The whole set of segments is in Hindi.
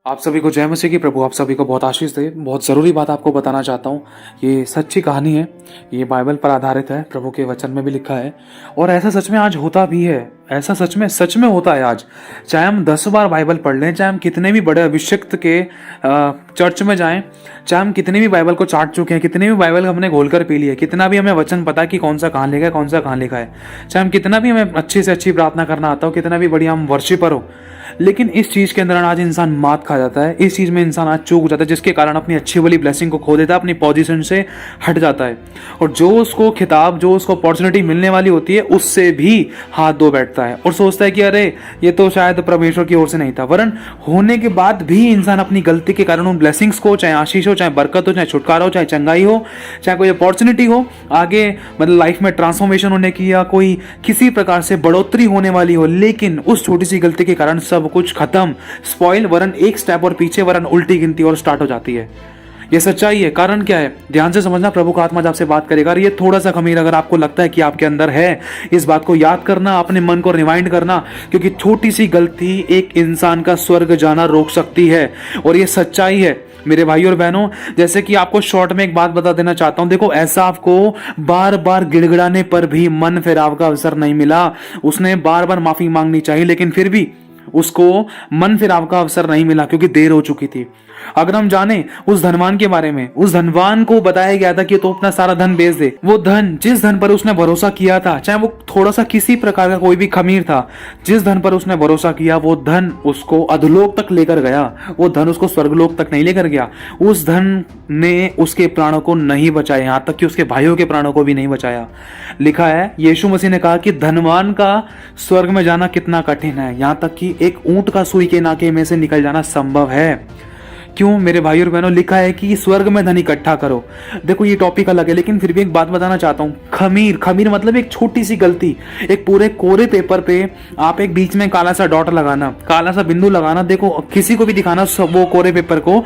आप सभी को जय मसीह की। प्रभु आप सभी को बहुत आशीष दे। बहुत ज़रूरी बात आपको बताना चाहता हूँ। ये सच्ची कहानी है, ये बाइबल पर आधारित है, प्रभु के वचन में भी लिखा है और ऐसा सच में आज होता भी है। ऐसा सच में होता है आज। चाहे हम 10 बार बाइबल पढ़ लें, चाहे हम कितने भी बड़े अभिषिक्त के चर्च में जाएं, चाहे हम कितने भी बाइबल को चाट चुके हैं, कितने भी बाइबल हमने घोल कर पी लिए, कितना भी हमें वचन पता कि कौन सा कहाँ लिखा है, कौन सा कहाँ लिखा है, चाहे हम कितना भी हमें अच्छी से अच्छी प्रार्थना करना आता हो, कितना भी बढ़िया हम वर्शिपर हो, लेकिन इस चीज के अंदर आज इंसान मात खा जाता है। इस चीज में इंसान आज चूक जाता है, जिसके कारण अपनी अच्छी वाली ब्लेसिंग को खो देता है, अपनी पोजीशन से हट जाता है और जो उसको खिताब, जो उसको अपॉर्चुनिटी मिलने वाली होती है, उससे भी हाथ धो बैठता है और सोचता है कि अरे ये तो शायद परमेश्वर की ओर से नहीं था। वरन होने के बाद भी इंसान अपनी गलती के कारण उन ब्लेसिंग्स को, चाहे आशीष हो, चाहे बरकत हो, चाहे छुटकारा हो, चाहे चंगाई हो, चाहे कोई अपॉर्चुनिटी हो, आगे मतलब लाइफ में ट्रांसफॉर्मेशन होने की या कोई किसी प्रकार से बढ़ोतरी होने वाली हो, लेकिन उस छोटी सी गलती के कारण सब कुछ खत्म, स्पॉइल, वरन एक स्टेप और पीछे, वरन उल्टी गिनती और स्टार्ट हो जाती है। ये सच्चाई है। कारण क्या है? ध्यान से समझना, प्रभु का आत्मा आपसे बात करेगा। और ये थोड़ा सा खमीर अगर आपको लगता है कि आपके अंदर है, इस बात को याद करना, अपने मन को रिवाइंड करना, क्योंकि छोटी सी गलती एक इंसान का स्वर्ग जाना रोक सकती है। और ये सच्चाई है मेरे भाई और बहनों। जैसे कि आपको शॉर्ट में एक बात बता देना चाहता हूं। देखो, ऐसा आपको बार बार गिड़गिड़ाने पर भी मन फिराव का अवसर नहीं मिला। उसने बार बार माफी मांगनी चाहिए, लेकिन फिर भी उसको मन फिराव का अवसर नहीं मिला, क्योंकि देर हो चुकी थी। अगर हम जाने उस धनवान के बारे में, उस धनवान को बताया गया था कि तो अपना सारा धन बेच दे। वो धन, जिस धन पर उसने भरोसा किया था, चाहे वो थोड़ा सा किसी प्रकार का कोई भी खमीर था, जिस धन पर उसने भरोसा किया, वो धन उसको अधोलोक तक लेकर गया। वो धन उसको स्वर्गलोक तक नहीं लेकर गया। उस धन ने उसके प्राणों को नहीं बचाया, यहां तक कि उसके भाइयों के प्राणों को भी नहीं बचाया। लिखा है, यीशु मसीह ने कहा कि धनवान का स्वर्ग में जाना कितना कठिन है, यहां तक कि एक ऊंट का सुई के नाके में से निकल जाना संभव है। क्यों मेरे भाई और बहनों? लिखा है कि स्वर्ग में धन इकट्ठा करो। देखो, ये टॉपिक अलग है, लेकिन फिर भी एक बात बताना चाहता हूं। खमीर मतलब एक छोटी सी गलती। एक पूरे कोरे पेपर पे आप एक बीच में काला सा डॉट लगाना, काला सा बिंदु लगाना, देखो किसी को भी दिखाना वो कोरे पेपर को,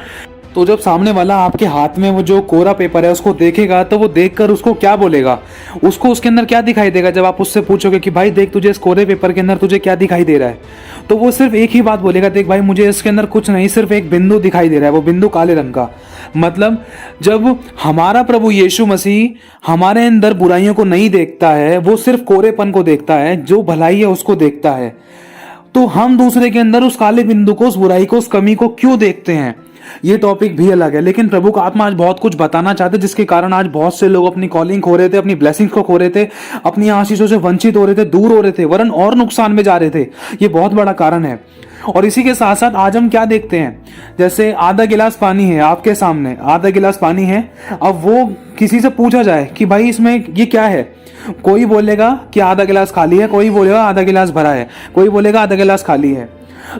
तो जब सामने वाला आपके हाथ में वो जो कोरा पेपर है उसको देखेगा, तो वो देखकर उसको क्या बोलेगा? उसको उसके अंदर क्या दिखाई देगा? जब आप उससे पूछोगे कि भाई देख, तुझे इस कोरे पेपर के अंदर तुझे क्या दिखाई दे रहा है, तो वो सिर्फ एक ही बात बोलेगा, देख भाई, मुझे इसके अंदर कुछ नहीं, सिर्फ एक बिंदु दिखाई दे रहा है, वो बिंदु काले रंग का। मतलब जब हमारा प्रभु यीशु मसीह हमारे अंदर बुराइयों को नहीं देखता है, वो सिर्फ कोरेपन को देखता है, जो भलाई है उसको देखता है, तो हम दूसरे के अंदर उस काले बिंदु को, उस बुराई को, उस कमी को क्यों देखते हैं? ये टॉपिक भी अलग है। लेकिन प्रभु का आत्मा आज बहुत कुछ बताना चाहते, जिसके कारण आज बहुत से लोग अपनी कॉलिंग खो रहे थे, अपनी ब्लेसिंग्स को खो रहे थे, अपनी आशीषों से वंचित हो रहे थे, दूर हो रहे थे, वरन और नुकसान में जा रहे थे। ये बहुत बड़ा कारण है। और इसी के साथ साथ आज हम क्या देखते हैं? जैसे आधा गिलास पानी है आपके सामने, आधा गिलास पानी है, अब वो किसी से पूछा जाए कि भाई इसमें ये क्या है, कोई बोलेगा कि आधा गिलास खाली है, कोई बोलेगा आधा गिलास भरा है, कोई बोलेगा आधा गिलास खाली है।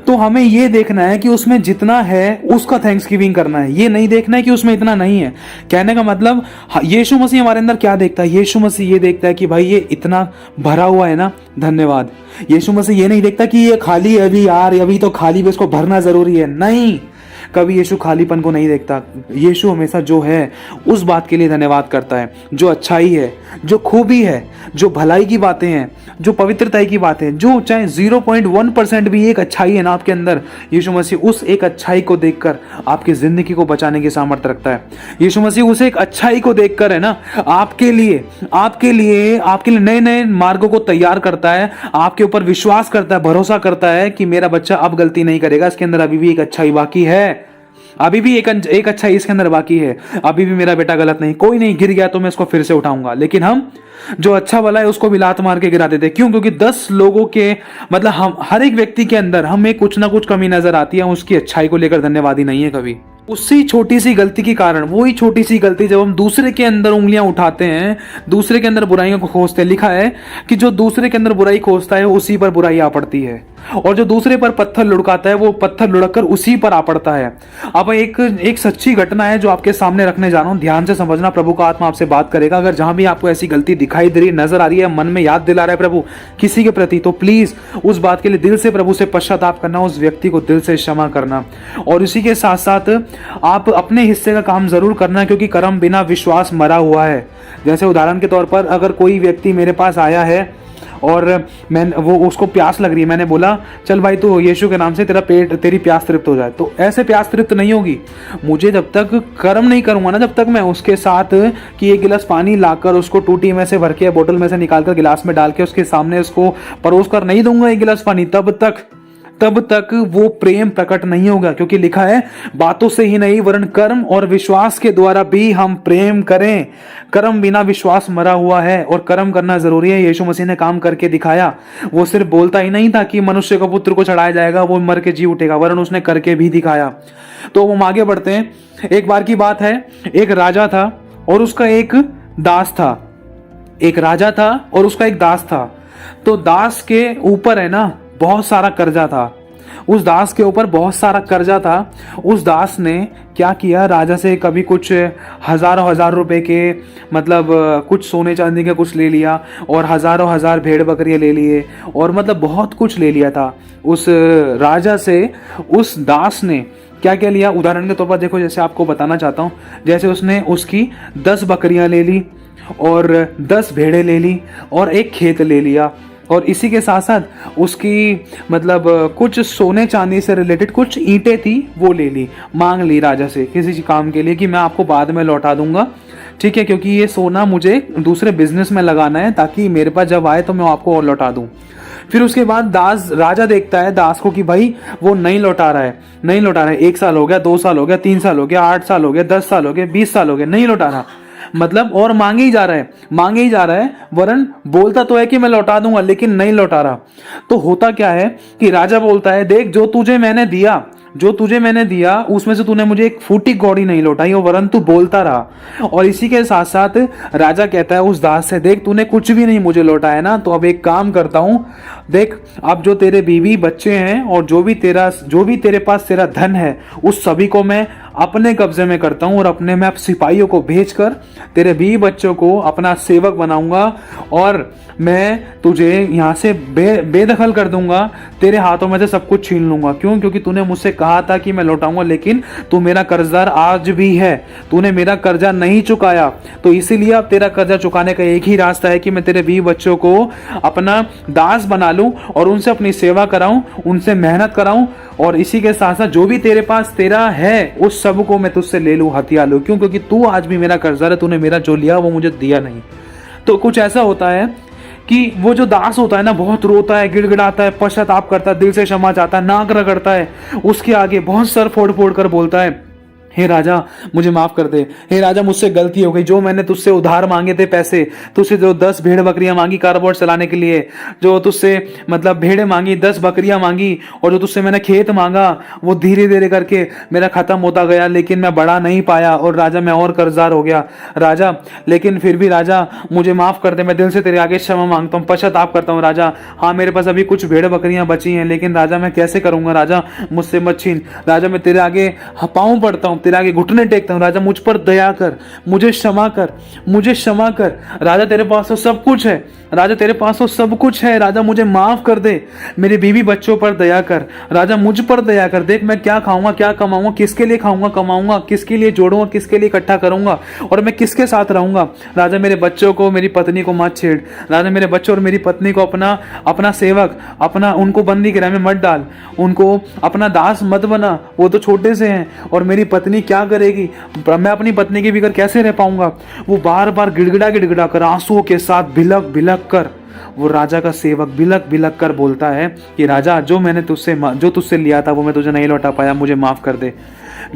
तो हमें ये देखना है कि उसमें जितना है उसका थैंक्सगिविंग करना है, ये नहीं देखना है कि उसमें इतना नहीं है। कहने का मतलब, यीशु मसीह हमारे अंदर क्या देखता है? यीशु मसीह ये देखता है कि भाई ये इतना भरा हुआ है ना, धन्यवाद। यीशु मसीह ये नहीं देखता कि ये खाली है, अभी यार अभी तो खाली भी, इसको भरना जरूरी है। नहीं, कभी यीशु खालीपन को नहीं देखता। यीशु हमेशा जो है उस बात के लिए धन्यवाद करता है, जो अच्छाई है, जो खूबी है, जो भलाई की बातें हैं, जो पवित्रता की बातें, जो चाहे 0.1% भी एक अच्छाई है ना आपके अंदर, यीशु मसीह उस एक अच्छाई को देखकर आपकी जिंदगी को बचाने की सामर्थ्य रखता है। यीशु मसीह उस एक अच्छाई को देखकर है ना आपके लिए नए नए मार्गों को तैयार करता है, आपके ऊपर विश्वास करता है, भरोसा करता है कि मेरा बच्चा अब गलती नहीं करेगा, इसके अंदर अभी भी एक अच्छाई बाकी है, अभी भी एक अच्छाई इसके अंदर बाकी है, अभी भी मेरा बेटा गलत नहीं, कोई नहीं, गिर गया तो मैं इसको फिर से उठाऊंगा। लेकिन हम जो अच्छा वाला है उसको भी लात मार के गिरा देते। क्यों? क्योंकि 10 लोगों के मतलब हम हर एक व्यक्ति के अंदर हमें कुछ ना कुछ कमी नजर आती है, उसकी अच्छाई को लेकर धन्यवादी नहीं है कभी। उसी छोटी सी गलती के कारण, वही छोटी सी गलती, जब हम दूसरे के अंदर उंगलियां उठाते हैं, दूसरे के अंदर बुराइयों को खोजते हैं, लिखा है कि जो दूसरे के अंदर बुराई खोजता है उसी पर बुराई आ पड़ती है, और जो दूसरे पर पत्थर लुढ़काता है वो पत्थर लुढ़क कर उसी पर आ पड़ता है। अब एक सच्ची घटना है जो आपके सामने रखने जा रहा हूं, ध्यान से समझना। प्रभु का आत्मा आपसे बात करेगा। अगर जहां भी आपको ऐसी गलती दिखाई दे रही, नजर आ रही है, मन में याद दिला रहा है प्रभु किसी के प्रति, तो प्लीज उस बात के लिए दिल से प्रभु से पश्चाताप करना, उस व्यक्ति को दिल से क्षमा करना। और इसी के साथ साथ आप अपने हिस्से का काम जरूर करना, क्योंकि कर्म बिना विश्वास मरा हुआ है। जैसे उदाहरण के तौर पर, अगर कोई व्यक्ति मेरे पास आया है और मैं वो उसको प्यास लग रही है, मैंने बोला चल भाई तू यीशु के नाम से तेरी प्यास तृप्त हो जाए। तो ऐसे प्यास तृप्त नहीं होगी मुझे जब तक कर्म नहीं करूंगा ना, जब तक मैं उसके साथ कि एक गिलास पानी लाकर उसको टूटी में से भर के बोतल में से निकालकर गिलास में डाल के उसके सामने उसको परोस कर नहीं दूंगा एक गिलास पानी, तब तक वो प्रेम प्रकट नहीं होगा। क्योंकि लिखा है बातों से ही नहीं वरन कर्म और विश्वास के द्वारा भी हम प्रेम करें। कर्म बिना विश्वास मरा हुआ है और कर्म करना जरूरी है। यीशु मसीह ने काम करके दिखाया। वो सिर्फ बोलता ही नहीं था कि मनुष्य का पुत्र को चढ़ाया जाएगा वो मर के जी उठेगा, वरन उसने करके भी दिखाया। तो हम आगे बढ़ते हैं। एक बार की बात है, एक राजा था और उसका एक दास था। एक राजा था और उसका एक दास था। तो दास के ऊपर है ना बहुत सारा कर्जा था। उस दास के ऊपर बहुत सारा कर्जा था। उस दास ने क्या किया, राजा से कभी कुछ हजारों हजार रुपए के मतलब कुछ सोने चांदी का कुछ ले लिया और हजारों हजार भेड़ बकरियां ले लिए और मतलब बहुत कुछ ले लिया था उस राजा से। उस दास ने क्या क्या लिया, उदाहरण के तौर पर देखो, जैसे आपको बताना चाहता हूँ, जैसे उसने उसकी 10 बकरियां ले ली और 10 भेड़ें ले ली और एक खेत ले लिया और इसी के साथ साथ उसकी मतलब कुछ सोने चांदी से रिलेटेड कुछ ईंटें थी वो ले ली, मांग ली राजा से किसी काम के लिए कि मैं आपको बाद में लौटा दूंगा, ठीक है, क्योंकि ये सोना मुझे दूसरे बिजनेस में लगाना है ताकि मेरे पास जब आए तो मैं आपको और लौटा दूं। फिर उसके बाद राजा देखता है दास को कि भाई वो नहीं लौटा रहा है। 1 साल हो गया, 2 साल हो गया, 3 साल हो गया, 8 साल हो गया, 10 साल हो गया, 20 साल हो गया, नहीं लौटा रहा। मतलब और मांगे ही जा रहा है, वरन बोलता तो है कि मैं लौटा दूंगा लेकिन नहीं लौटा रहा। तो होता क्या है कि राजा बोलता है देख जो तुझे मैंने दिया उसमें से तूने मुझे एक फूटी कौड़ी नहीं लौटाई और वरन तू बोलता रहा। और इसी के साथ साथ राजा कहता है उस दास से, देख तूने कुछ भी नहीं मुझे लौटाया ना, तो अब एक काम करता हूं, देख अब जो तेरे बीवी बच्चे हैं और जो भी तेरे पास तेरा धन है उस सभी को मैं अपने कब्जे में करता हूं और अपने मैं सिपाहियों को भेजकर तेरे बीवी बच्चों को अपना सेवक बनाऊंगा और मैं तुझे यहाँ से बेदखल कर दूंगा, तेरे हाथों में से सब कुछ छीन लूंगा। क्यों? क्योंकि तूने मुझसे कहा था कि मैं लौटाऊंगा लेकिन तू मेरा कर्जदार आज भी है, तूने मेरा कर्जा नहीं चुकाया। तो इसीलिए अब तेरा कर्जा चुकाने का एक ही रास्ता है कि मैं तेरे बीवी बच्चों को अपना दास बना लूं और उनसे अपनी सेवा कराऊं, उनसे मेहनत कराऊं और इसी के साथ साथ जो भी तेरे पास तेरा है उस सब को मैं तुझसे ले लूं, हथिया लूं। क्यों? क्योंकि तू आज भी मेरा कर्जदार है, तूने मेरा जो लिया वो मुझे दिया नहीं। तो कुछ ऐसा होता है कि वो जो दास होता है ना बहुत रोता है, गिड़गिड़ाता है, पश्चाताप करता है, दिल से क्षमा चाहता है, नाक रगड़ता है, उसके आगे बहुत सर फोड़ फोड़ कर बोलता है हे राजा मुझे माफ कर दे, हे राजा मुझसे गलती हो गई, जो मैंने तुझसे उधार मांगे थे पैसे, तुझसे जो 10 भेड़ बकरियां मांगी कारोबार चलाने के लिए, जो तुझसे मतलब भेड़ें मांगी, 10 बकरियां मांगी और जो तुझसे मैंने खेत मांगा वो धीरे धीरे करके मेरा खत्म होता गया लेकिन मैं बढ़ा नहीं पाया और राजा मैं और कर्जदार हो गया राजा। लेकिन फिर भी राजा मुझे माफ कर दे, मैं दिल से तेरे आगे क्षमा मांगता हूँ, पश्चाताप करता हूँ राजा। हाँ मेरे पास अभी कुछ भेड़ बकरियां बची हैं लेकिन राजा मैं कैसे करूंगा, राजा मुझसे मत छीन, राजा मैं तेरे आगे पाँव पड़ता हूँ, तेरे आगे घुटने टेकता हूं, राजा मुझ पर दया कर, मुझे क्षमा कर, मुझे क्षमा कर। राजा तेरे पास तो सब कुछ है, राजा तेरे पास तो सब कुछ है, राजा मुझे माफ कर दे, मेरे बीवी बच्चों पर दया कर, राजा मुझ पर दया कर। देख मैं क्या खाऊंगा, क्या कमाऊंगा, किसके लिए खाऊंगा कमाऊंगा, किसके लिए जोड़ूंगा, किसके लिए इकट्ठा करूंगा और मैं किसके साथ रहूंगा। राजा मेरे बच्चों को, मेरी पत्नी को मत छेड़, राजा मेरे बच्चों और मेरी पत्नी को अपना सेवक, उनको बंदी गिरह में मत डाल, उनको अपना दास मत बना, वो तो छोटे से हैं और मेरी पत्नी क्या करेगी, मैं अपनी पत्नी के बिगर कैसे रह पाऊंगा। वो बार बार गिड़गिड़ा कर आंसुओं के साथ बिलक कर वो राजा का सेवक बिलक कर बोलता है कि राजा जो तुझसे लिया था वो मैं तुझे नहीं लौटा पाया, मुझे माफ कर दे।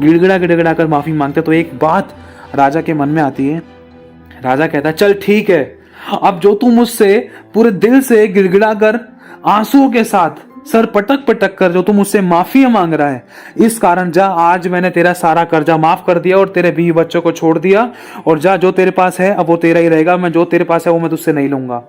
गिड़गिड़ा कर माफी मांगते तो एक बात राजा के मन में आती है। राजा कहता है चल ठीक है, अब जो तू मुझसे पूरे दिल से गिड़गिड़ा कर आंसुओं के साथ सर पटक कर जो तू मुझसे माफी मांग रहा है, इस कारण जा आज मैंने तेरा सारा कर्जा माफ कर दिया और तेरे बीवी बच्चों को छोड़ दिया और जा जो तेरे पास है अब वो तेरा ही रहेगा, मैं जो तेरे पास है वो मैं तुझसे नहीं लूंगा,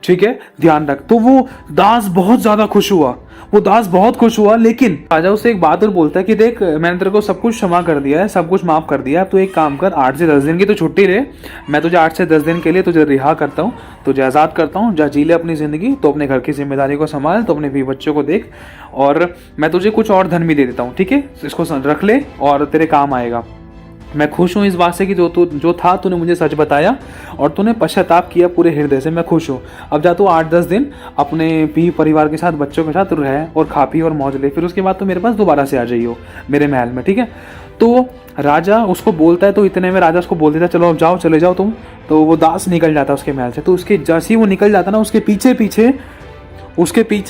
ठीक है ध्यान रख। तो वो दास बहुत ज्यादा खुश हुआ, लेकिन राजा उसे एक बात और बोलता है कि देख मैंने तेरे को सब कुछ क्षमा कर दिया है, सब कुछ माफ कर दिया है, तो एक काम कर 8 से 10 दिन की तो छुट्टी ले, मैं तुझे 8 से 10 दिन के लिए तुझे रिहा करता हूँ, तुझे आज़ाद करता हूँ, जा जी ले अपनी जिंदगी, तो अपने घर की जिम्मेदारी को संभाल, तो अपने बीवी बच्चों को देख और मैं तुझे कुछ और धन भी दे देता हूँ, ठीक है इसको रख ले और तेरे काम आएगा। मैं खुश हूँ इस बात से कि जो था तूने मुझे सच बताया और तूने पश्चाताप किया पूरे हृदय से, मैं खुश हूँ। अब जा तू 8-10 दिन अपने पी परिवार के साथ, बच्चों के साथ रह और खा पी और मौज ले, फिर उसके बाद तो मेरे पास दोबारा से आ जाइयो मेरे महल में, ठीक है। तो राजा उसको बोलता है, तो इतने में राजा उसको बोल देता है चलो अब जाओ, चले जाओ तुम। तो वो दास निकल जाता है उसके महल से। तो उसके जैसे ही वो निकल जाता ना, उसके पीछे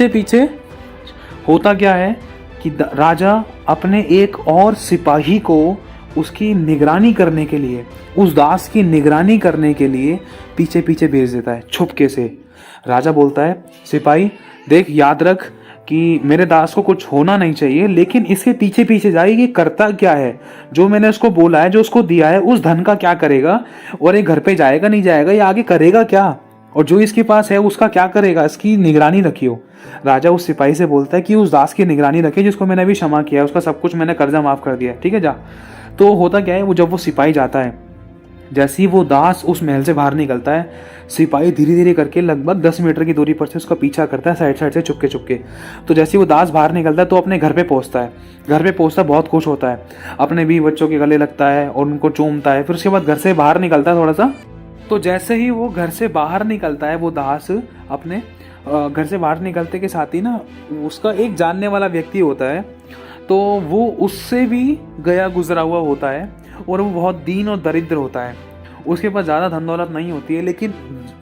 पीछे होता क्या है कि राजा अपने एक और सिपाही को उसकी निगरानी करने के लिए, उस दास की निगरानी करने के लिए पीछे पीछे भेज देता है छुपके से। राजा बोलता है सिपाही देख, याद रख कि मेरे दास को कुछ होना नहीं चाहिए, लेकिन इसके पीछे पीछे जाए, ये करता क्या है, जो मैंने उसको बोला है, जो उसको दिया है, उस धन का क्या करेगा, और ये घर पे जाएगा नहीं जाएगा, ये आगे करेगा क्या, और जो इसके पास है उसका क्या करेगा, इसकी निगरानी रखियो। राजा उस सिपाही से बोलता है कि उस दास की निगरानी रखे जिसको मैंने अभी क्षमा किया, उसका सब कुछ मैंने कर्जा माफ कर दिया, ठीक है जा। तो होता क्या है, वो जब वो सिपाही जाता है, जैसे ही वो दास उस महल से बाहर निकलता है, सिपाही धीरे धीरे करके लगभग 10 मीटर की दूरी पर से उसका पीछा करता है, साइड साइड से चुपके चुपके। तो जैसे ही वो दास बाहर निकलता है तो अपने घर पे पहुंचता है। घर पे पहुंचता बहुत खुश होता है, अपने बीवी बच्चों के गले लगता है और उनको चूमता है। फिर उसके बाद घर से बाहर निकलता है थोड़ा सा। तो जैसे ही वो घर से बाहर निकलता है, वो दास अपने घर से बाहर निकलते के साथ ही ना, उसका एक जानने वाला व्यक्ति होता है, तो वो उससे भी गया गुजरा हुआ होता है और वो बहुत दीन और दरिद्र होता है। उसके पास ज़्यादा धन दौलत नहीं होती है, लेकिन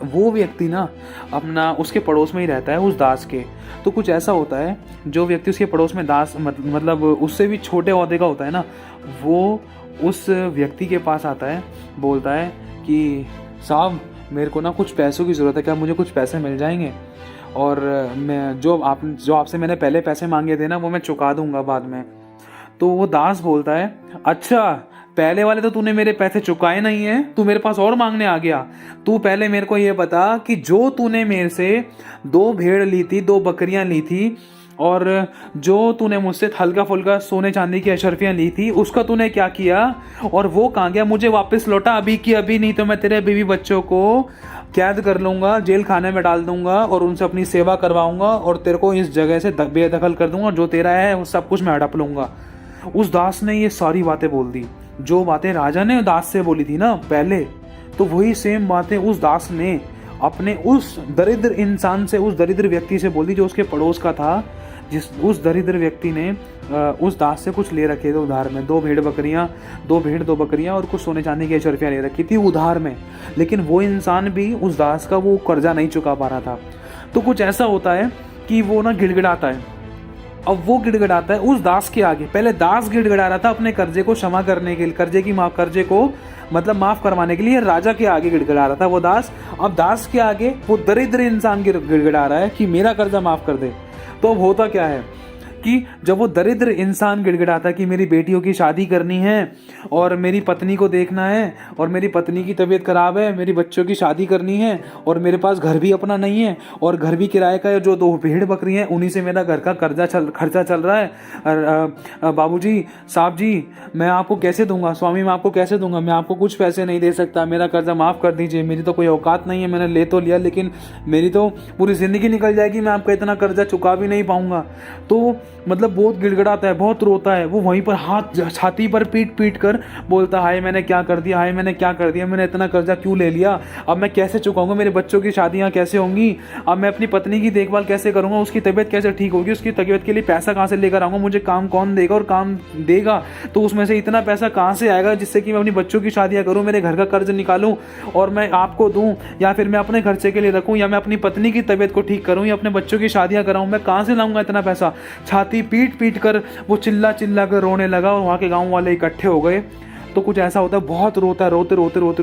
वो व्यक्ति ना अपना उसके पड़ोस में ही रहता है उस दास के। तो कुछ ऐसा होता है, जो व्यक्ति उसके पड़ोस में दास मतलब उससे भी छोटे ओहदे का होता है ना, वो उस व्यक्ति के पास आता है, बोलता है कि साहब मेरे को ना कुछ पैसों की ज़रूरत है, क्या मुझे कुछ पैसे मिल जाएंगे, और मैं जो आपसे मैंने पहले पैसे मांगे थे ना, वो मैं चुका दूंगा बाद में। तो वो दास बोलता है अच्छा, पहले वाले तो तूने मेरे पैसे चुकाए नहीं है, तू मेरे पास और मांगने आ गया। तू पहले मेरे को ये बता कि जो तूने मेरे से 2 भेड़ ली थी, 2 बकरियां ली थी, और जो तूने मुझसे हल्का फुल्का सोने चांदी की अशर्फियाँ ली थी, उसका तूने क्या किया, और वो कहाँ गया, मुझे वापस लौटा अभी की अभी, नहीं तो मैं तेरे बीवी बच्चों को कैद कर लूँगा, जेल खाने में डाल दूंगा और उनसे अपनी सेवा करवाऊंगा और तेरे को इस जगह से बेदखल कर दूंगा, जो तेरा है वो सब कुछ मैं हड़प लूँगा। उस दास ने ये सारी बातें बोल दी, जो बातें राजा ने दास से बोली थी ना पहले, तो वही सेम बातें उस दास ने अपने उस दरिद्र इंसान से, उस दरिद्र व्यक्ति से बोली जो उसके पड़ोस का था। उस दरिद्र व्यक्ति ने उस दास से कुछ ले रखे थे उधार में, 2 भेड़ 2 बकरियां और कुछ सोने चांदी की अशर्फियाँ ले रखी थी उधार में, लेकिन वो इंसान भी उस दास का वो कर्जा नहीं चुका पा रहा था। तो कुछ ऐसा होता है कि वो ना गिड़गिड़ाता है। अब वो गिड़गिड़ाता है उस दास के आगे। पहले दास गिड़गिड़ा रहा था अपने कर्जे को क्षमा करने के लिए, कर्जे को मतलब माफ करवाने के लिए राजा के आगे गिड़गिड़ा रहा था वो दास। अब दास के आगे वो दरिद्र इंसान गिड़गिड़ा रहा है कि मेरा कर्जा माफ कर दे। तो अब होता क्या है कि जब वो दरिद्र इंसान गिड़गिड़ाता है कि मेरी बेटियों की शादी करनी है और मेरी पत्नी को देखना है और मेरी पत्नी की तबीयत खराब है, मेरी बच्चों की शादी करनी है और मेरे पास घर भी अपना नहीं है और घर भी किराए का है, जो 2 भेड़ बकरी हैं उन्हीं से मेरा घर का खर्चा चल रहा है। बाबूजी, साहब जी, मैं आपको कैसे दूंगा, स्वामी मैं आपको कैसे दूंगा, मैं आपको कुछ पैसे नहीं दे सकता, मेरा कर्जा माफ़ कर दीजिए, मेरी तो कोई औकात नहीं है, मैंने ले तो लिया लेकिन मेरी तो पूरी ज़िंदगी निकल जाएगी, मैं आपका इतना कर्जा चुका भी नहीं पाऊंगा। तो मतलब बहुत गिड़गिड़ाता है, बहुत रोता है वो, वहीं पर हाथ छाती पर पीट कर बोलता है, हाय मैंने क्या कर दिया, हाय मैंने क्या कर दिया, मैंने इतना कर्जा क्यों ले लिया, अब मैं कैसे चुकाऊंगा, मेरे बच्चों की शादियां कैसे होंगी, अब मैं अपनी पत्नी की देखभाल कैसे करूंगा, उसकी तबीयत कैसे ठीक होगी, उसकी तबीयत के लिए पैसा कहाँ से लेकर आऊंगा, मुझे काम कौन देगा, और काम देगा तो उसमें से इतना पैसा कहाँ से आएगा जिससे कि मैं अपनी बच्चों की शादियाँ करूँ, मेरे घर का कर्ज निकालूँ और मैं आपको दूँ, या फिर मैं अपने खर्चे के लिए रखूँ, या मैं अपनी पत्नी की तबीयत को ठीक करूँ, या अपने बच्चों की शादियाँ कराऊँ, मैं कहाँ से लाऊंगा इतना पैसा। छाती पीट कर वो चिल्ला कर रोने लगा और वहाँ के गाँव वाले इकट्ठे हो गए। तो कुछ ऐसा होता है, बहुत रोता है, रोते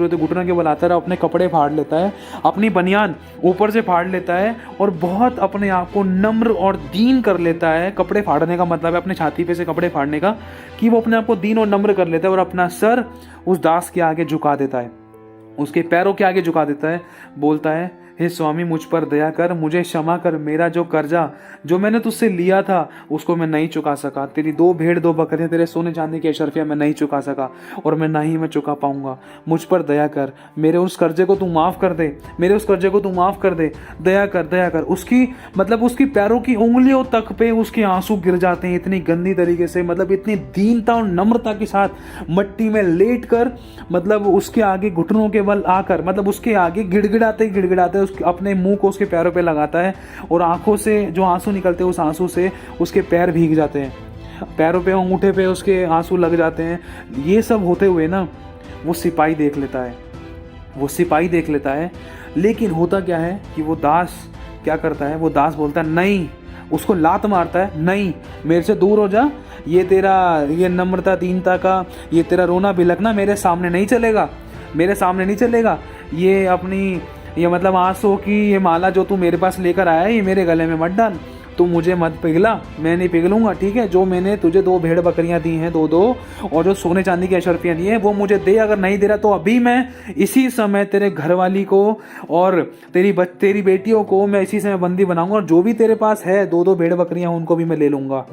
घुटनों के बल आता है, अपने कपड़े फाड़ लेता है, अपनी बनियान ऊपर से फाड़ लेता है और बहुत अपने आप को नम्र और दीन कर लेता है। कपड़े फाड़ने का मतलब है अपने छाती पे से कपड़े फाड़ने का, कि वो अपने आप को दीन और नम्र कर लेता है और अपना सर उस दास के आगे झुका देता है, उसके पैरों के आगे झुका देता है, बोलता है हे स्वामी मुझ पर दया कर, मुझे क्षमा कर, मेरा जो कर्जा जो मैंने तुझसे लिया था उसको मैं नहीं चुका सका। तेरी 2 भेड़ 2 बकरियां, तेरे सोने चांदी की अशर्फियां मैं नहीं चुका सका और मैं ना ही मैं चुका पाऊंगा। मुझ पर दया कर, मेरे उस कर्जे को तू माफ कर दे, मेरे उस कर्जे को तू माफ कर दे, दया कर दया कर। उसकी मतलब उसकी पैरों की उंगलियों तक पे उसके आंसू गिर जाते हैं इतनी गंदी तरीके से, मतलब इतनी दीनता और नम्रता के साथ मट्टी में लेट कर, मतलब उसके आगे घुटनों के बल आकर, मतलब उसके आगे गिड़गिड़ाते गिड़गिड़ाते अपने मुंह को उसके पैरों पे लगाता है और आंखों से जो आंसू निकलते हैं उस आंसू से उसके पैर भीग जाते हैं, पैरों पे अंगूठे पे उसके आंसू लग जाते हैं। ये सब होते हुए ना वो सिपाही देख लेता है, वो सिपाही देख लेता है। लेकिन होता क्या है कि वो दास क्या करता है, वो दास बोलता है नहीं, उसको लात मारता है, नहीं मेरे से दूर हो जा, ये तेरा ये नम्रता दीनता का ये तेरा रोना बिलखना मेरे सामने नहीं चलेगा, मेरे सामने नहीं चलेगा। ये अपनी ये मतलब आंसू की ये माला जो तू मेरे पास लेकर आया है ये मेरे गले में मत डाल, तू मुझे मत पिघला, मैं नहीं पिघलूंगा, ठीक है। जो मैंने तुझे 2 भेड़ बकरियां दी हैं 2-2 और जो सोने चांदी की अशर्फियां दी हैं वो मुझे दे, अगर नहीं दे रहा तो अभी मैं इसी समय तेरे घरवाली को और तेरी बेटियों को मैं इसी समय बंदी बनाऊंगा और जो भी तेरे पास है 2-2 भेड़ बकरियां उनको भी मैं ले लूंगा।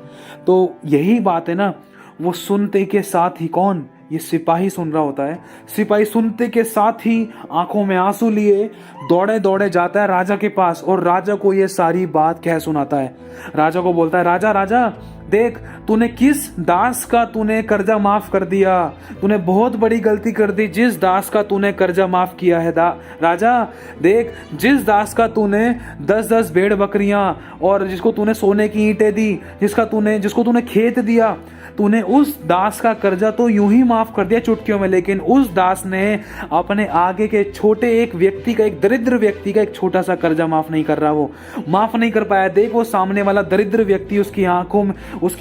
तो यही बात है ना, वो सुनते के साथ ही कौन, ये सिपाही सुन रहा होता है। सिपाही सुनते के साथ ही आंखों में आंसू लिए दौड़े दौड़े जाता है राजा के पास और राजा को ये सारी बात कह सुनाता है। राजा को बोलता है, राजा राजा देख, तूने किस दास का तूने कर्जा माफ कर दिया, तूने बहुत बड़ी गलती कर दी। जिस दास का तूने कर्जा माफ किया है राजा देख, जिस दास का तूने 10-10 भेड़ बकरियां और जिसको तूने सोने की ईंटें दी, जिसको तूने खेत दिया, तूने उस दास का कर्जा तो यूं ही माफ कर दिया चुटकियों में, लेकिन उस दास ने अपने आगे के छोटे एक व्यक्ति का, एक दरिद्र व्यक्ति का एक छोटा सा कर्जा माफ नहीं कर रहा, वो माफ नहीं कर पाया। देख वो सामने वाला दरिद्र व्यक्ति, उसकी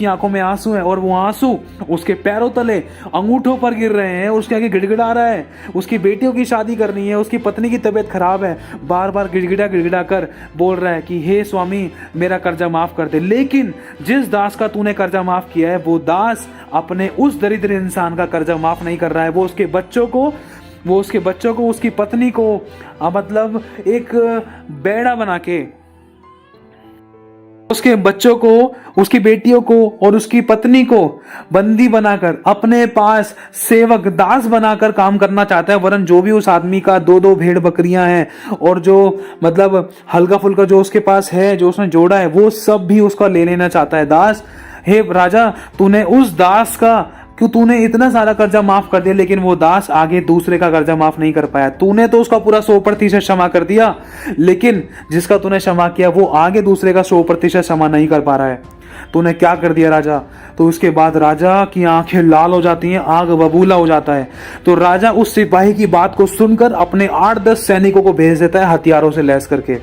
आंखों में आंसू है और वो आंसू उसके पैरों तले अंगूठों पर गिर रहे हैं, उसके आगे गिड़गिड़ा रहा है। उसकी बेटियों की शादी करनी है, उसकी पत्नी की तबीयत खराब है, बार बार गिड़गिड़ा कर बोल रहा है कि हे स्वामी मेरा कर्जा माफ कर दे। लेकिन जिस दास का तूने कर्जा माफ किया है वो दास अपने उस दरिद्र इंसान का कर्जा माफ नहीं कर रहा है। वो उसके बच्चों को उसकी पत्नी को मतलब एक बेड़ा बना के, उसके बच्चों को, उसकी बेटियों को और उसकी पत्नी को बंदी बनाकर अपने पास सेवक दास बनाकर काम करना चाहता है। वरन जो भी उस आदमी का 2-2 भेड़ बकरियां हैं और जो मतलब हल्का फुल्का जो उसके पास है, जो उसने जोड़ा है, वो सब भी उसका ले लेना चाहता है दास। हे राजा, तूने उस दास का क्यों, तूने इतना सारा कर्जा माफ कर दिया लेकिन वो दास आगे दूसरे का कर्जा माफ नहीं कर पाया। तूने तो उसका पूरा 100% क्षमा कर दिया, लेकिन जिसका तूने क्षमा किया वो आगे दूसरे का 100% क्षमा नहीं कर पा रहा है। तूने क्या कर दिया राजा। तो उसके बाद राजा की आंखें लाल हो जाती हैं, आग बबूला हो जाता है। तो राजा उस सिपाही की बात को सुनकर अपने 8-10 सैनिकों को भेज देता है हथियारों से लैस करके।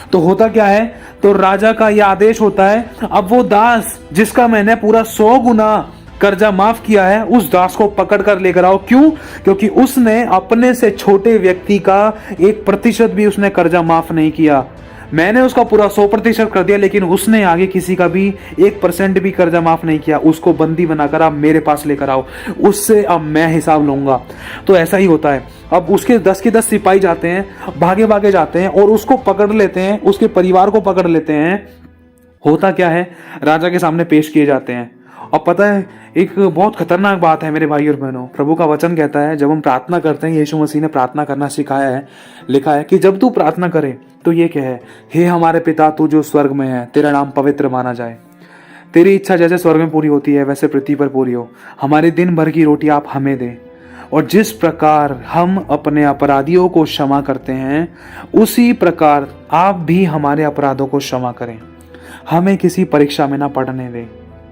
तो होता क्या है, तो राजा का यह आदेश होता है, अब वो दास जिसका मैंने पूरा 100 गुना कर्जा माफ किया है उस दास को पकड़ कर लेकर आओ। क्यों? क्योंकि उसने अपने से छोटे व्यक्ति का 1% भी उसने कर्जा माफ नहीं किया। मैंने उसका पूरा 100% कर दिया, लेकिन उसने आगे किसी का भी 1% भी कर्जा माफ नहीं किया। उसको बंदी बनाकर आप मेरे पास लेकर आओ, उससे अब मैं हिसाब लूंगा। तो ऐसा ही होता है। अब उसके 10 के 10 सिपाही जाते हैं, भागे भागे जाते हैं और उसको पकड़ लेते हैं, उसके परिवार को पकड़ लेते हैं। होता क्या है, राजा के सामने पेश किए जाते हैं। अब पता है एक बहुत खतरनाक बात है मेरे भाई और बहनों, प्रभु का वचन कहता है जब हम प्रार्थना करते हैं, यीशु मसीह ने प्रार्थना करना सिखाया है, लिखा है कि जब तू प्रार्थना करे तो ये कहे, हे हमारे पिता तू जो स्वर्ग में है, तेरा नाम पवित्र माना जाए, तेरी इच्छा जैसे स्वर्ग में पूरी होती है वैसे पृथ्वी पर पूरी हो। हमारे दिन भर की रोटी आप हमें दें, और जिस प्रकार हम अपने अपराधियों को क्षमा करते हैं उसी प्रकार आप भी हमारे अपराधों को क्षमा करें। हमें किसी परीक्षा में ना पड़ने दें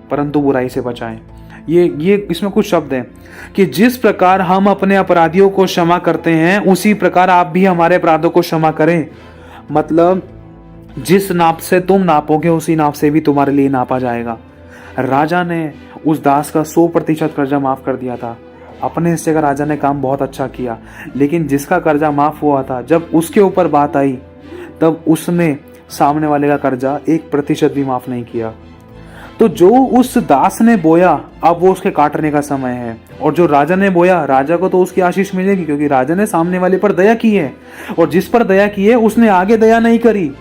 परंतु बुराई से बचाएं। ये इसमें कुछ शब्द हैं कि जिस प्रकार हम अपने अपराधियों को क्षमा करते हैं उसी प्रकार आप भी हमारे अपराधों को क्षमा करें। मतलब जिस नाप से तुम नापोगे उसी नाप से भी तुम्हारे लिए नापा जाएगा। राजा ने उस दास का 100% कर्जा माफ कर दिया था। अपने हिस्से का राजा ने काम बहुत अच्छा किया, लेकिन जिसका कर्जा माफ हुआ था जब उसके ऊपर बात आई तब उसने सामने वाले का कर्जा 1% भी माफ नहीं किया। तो जो उस दास ने बोया, अब वो उसके काटने का समय है। और जो राजा ने बोया, राजा को तो उसकी आशीष मिलेगी, क्योंकि राजा ने सामने वाले पर दया की है। और जिस पर दया की है उसने आगे दया नहीं करी,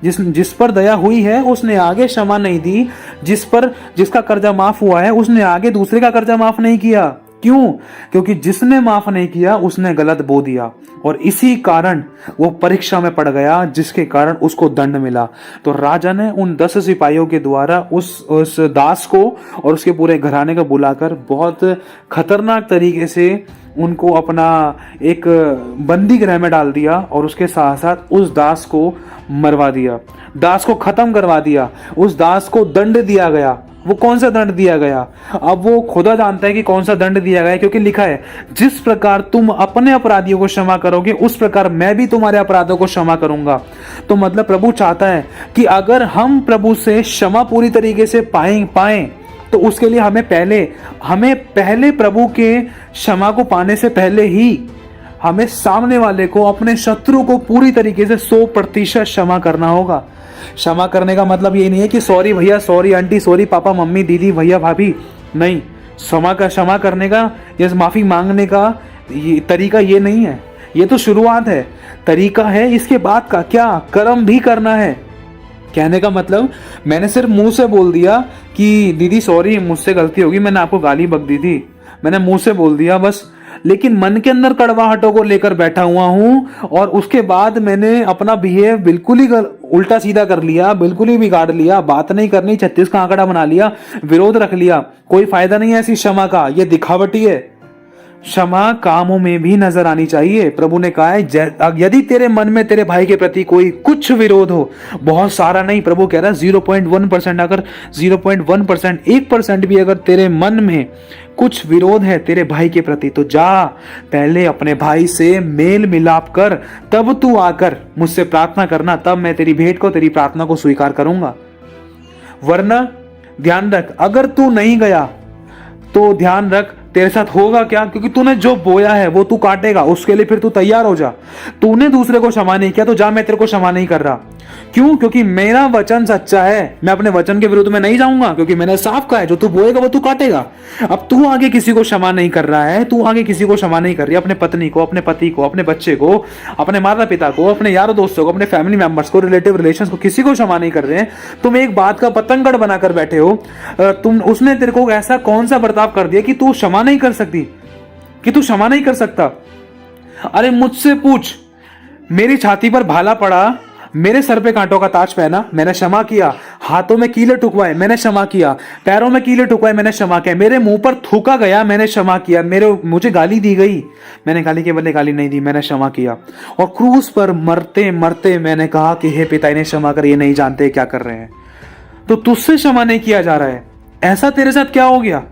जिस पर दया हुई है उसने आगे क्षमा नहीं दी, जिसका कर्जा माफ हुआ है उसने आगे दूसरे का कर्जा माफ नहीं किया। क्यों? क्योंकि जिसने माफ नहीं किया उसने गलत बो दिया, और इसी कारण वो परीक्षा में पड़ गया, जिसके कारण उसको दंड मिला। तो राजा ने उन 10 सिपाहियों के द्वारा उस दास को और उसके पूरे घराने को बुलाकर बहुत खतरनाक तरीके से उनको अपना एक बंदी गृह में डाल दिया, और उसके साथ साथ उस दास को मरवा दिया, दास को खत्म करवा दिया, उस दास को दंड दिया गया। वो कौन सा दंड दिया गया? अब वो खुदा जानता है कि कौन सा दंड दिया गया, क्योंकि लिखा है, जिस प्रकार तुम अपने अपराधियों को क्षमा करोगे उस प्रकार मैं भी तुम्हारे अपराधों को क्षमा करूंगा। तो मतलब प्रभु चाहता है कि अगर हम प्रभु से क्षमा पूरी तरीके से पाएं तो उसके लिए हमें पहले प्रभु के क्षमा को पाने से पहले ही हमें सामने वाले को, अपने शत्रु को पूरी तरीके से 100% क्षमा करना होगा। क्षमा करने का मतलब ये नहीं है कि सॉरी भैया, sorry aunty, sorry papa mummy दीदी भैया भाभी, नहीं। क्षमा करने का या माफी मांगने का ये तरीका ये नहीं है, ये तो शुरुआत है, तरीका है इसके बाद का क्या कर्म भी करना है। कहने का मतलब मैंने सिर्फ मुंह से बोल दिया कि दीदी सॉरी मुझसे गलती होगी, मैंने आपको गाली बक दी थी, मैंने मुंह से बोल दिया बस, लेकिन मन के अंदर कड़वाहटों को लेकर बैठा हुआ हूं, और उसके बाद मैंने अपना बिहेव बिल्कुल ही उल्टा सीधा कर लिया, बिल्कुल ही बिगाड़ लिया, बात नहीं करनी, 36 का आंकड़ा बना लिया, विरोध रख लिया। कोई फायदा नहीं है ऐसी क्षमा का, ये दिखावटी है। क्षमा कामों में भी नजर आनी चाहिए। प्रभु ने कहा है यदि तेरे मन में तेरे भाई के प्रति कोई कुछ विरोध हो, बहुत सारा नहीं, प्रभु कह रहा है 0.1%, अगर 0.1%, 1% भी अगर तेरे मन में कुछ विरोध है तेरे भाई के प्रति, तो जा पहले अपने भाई से मेल मिलाप कर, तब तू आकर मुझसे प्रार्थना करना, तब मैं तेरी भेंट को, तेरी प्रार्थना को स्वीकार करूंगा। वरना ध्यान रख, अगर तू नहीं गया तो ध्यान रख तेरे साथ होगा क्या, क्योंकि तूने जो बोया है वो तू काटेगा, उसके लिए फिर तू तैयार हो जा। तूने दूसरे को क्षमा नहीं किया तो जा, मैं तेरे को क्षमा नहीं कर रहा। क्यों? क्योंकि मेरा वचन सच्चा है, मैं अपने वचन के विरुद्ध में नहीं जाऊंगा, क्योंकि मैंने साफ कहा है जो तू बोएगा वो तू काटेगा। अब तू आगे किसी को क्षमा नहीं कर रहा है, तू आगे किसी को क्षमा नहीं कर रही, अपने पत्नी को, अपने पति को, अपने बच्चे को, अपने माता पिता को, अपने यारों दोस्तों को, अपने फैमिली मेंबर्स को, रिलेटिव रिलेशंस को, किसी को क्षमा नहीं कर रहे हैं। तुम एक बात का पतंगड़ बनाकर बैठे हो, उसने तेरे को ऐसा कौन सा बर्ताव कर दिया कि तू क्षमा नहीं कर सकती, कि तू क्षमा नहीं कर सकता। अरे मुझसे पूछ, मेरी छाती पर भाला पड़ा, मेरे सर पे कांटों का ताज पहना, मैंने क्षमा किया, हाथों में कीले ठुकवाए, मैंने क्षमा किया, पैरों में कीले ठुकवाए, मैंने क्षमा किया, मेरे मुंह पर थूका गया, मैंने क्षमा किया, मुझे गाली दी गई, मैंने गाली के बदले गाली नहीं दी, मैंने क्षमा किया, और क्रूस पर मरते मरते मैंने कहा कि हे पिता इन्हें क्षमा कर, ये नहीं जानते क्या कर रहे हैं। तो तुझसे क्षमा नहीं किया जा रहा है, ऐसा तेरे साथ क्या हो गया?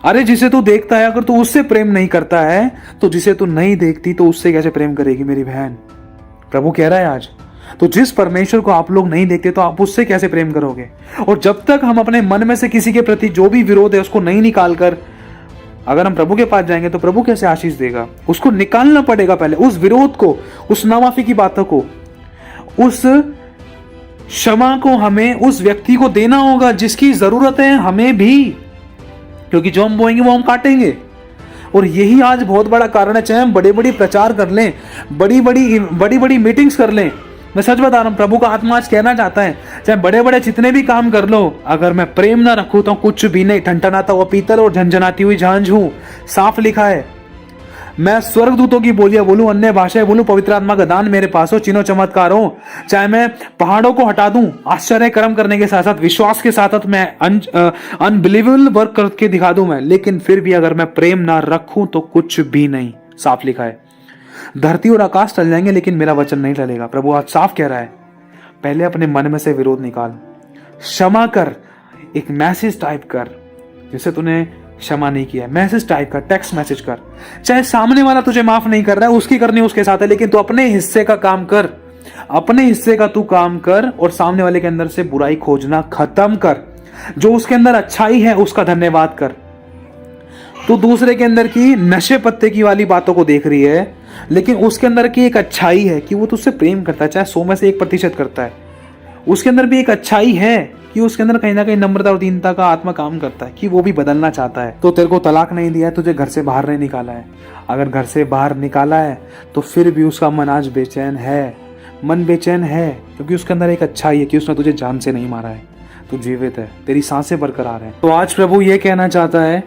अरे जिसे तू देखता है अगर तू उससे प्रेम नहीं करता है, तो जिसे तू नहीं देखती तो उससे कैसे प्रेम करेगी मेरी बहन? प्रभु कह रहा है आज, तो जिस परमेश्वर को आप लोग नहीं देखते तो आप उससे कैसे प्रेम करोगे? और जब तक हम अपने मन में से किसी के प्रति जो भी विरोध है उसको नहीं निकाल कर अगर हम प्रभु के पास जाएंगे तो प्रभु कैसे आशीष देगा? उसको निकालना पड़ेगा पहले, उस विरोध को, उस नामाफी की बातों को, उस क्षमा को हमें उस व्यक्ति को देना होगा जिसकी जरूरत है हमें भी, क्योंकि जो हम बोएंगे वो हम काटेंगे। और यही आज बहुत बड़ा कारण है, चाहे हम बड़े बड़ी प्रचार कर लें, बड़ी बड़ी मीटिंग्स कर लें, मैं सच बता रहा हूं, प्रभु का आत्मा आज कहना चाहता है, चाहे बड़े बड़े जितने भी काम कर लो, अगर मैं प्रेम ना रखूं तो कुछ भी नहीं, ठनठनाता हुआ पीतल और झंझनाती हुई झांझ हूं। साफ लिखा है, मैं स्वर्गदूतों की बोलियां बोलूं, अन्य भाषाएं बोलूं, पवित्र आत्मा का दान मेरे पास हो, चिन्हों चमत्कार हो, चाहे मैं पहाड़ों को हटा दूं, आश्चर्य कर्म करने के साथ साथ विश्वास के साथ साथ मैं अनबिलीवेबल वर्क करके दिखा दूं मैं, लेकिन फिर भी अगर मैं प्रेम ना रखूं तो कुछ भी नहीं। साफ लिखा है, धरती और आकाश टल जाएंगे लेकिन मेरा वचन नहीं टलेगा। प्रभु आज साफ कह रहा है, पहले अपने मन में से विरोध निकाल, क्षमा कर, एक मैसेज टाइप कर, जिसे तूने क्षमा नहीं किया, मैसेज टाइप कर, टेक्स्ट मैसेज कर। चाहे सामने वाला तुझे माफ नहीं कर रहा है, उसकी करनी उसके साथ है, लेकिन तू अपने हिस्से का काम कर, अपने हिस्से का तू काम कर, और सामने वाले के अंदर से बुराई खोजना खत्म कर। जो उसके अंदर अच्छाई है उसका धन्यवाद कर। तू दूसरे के अंदर की नशे पत्ते की वाली बातों को देख रही है, लेकिन उसके अंदर की एक अच्छाई है कि वो तुझसे प्रेम करता है, चाहे 100 में से 1% करता है, उसके अंदर भी एक अच्छाई है कि उसके अंदर कहीं ना कहीं नम्रता और दीनता का आत्मा काम करता है कि वो भी बदलना चाहता है। तो तेरे को तलाक नहीं दिया है, तुझे घर से बाहर नहीं निकाला है, अगर घर से बाहर निकाला है तो फिर भी उसका मन आज बेचैन है, मन बेचैन है क्योंकि उसके अंदर एक अच्छाई है कि उसने तुझे जान से नहीं मारा है, तू जीवित है, तेरी सांसें बरकरार हैं। तो आज प्रभु ये कहना चाहता है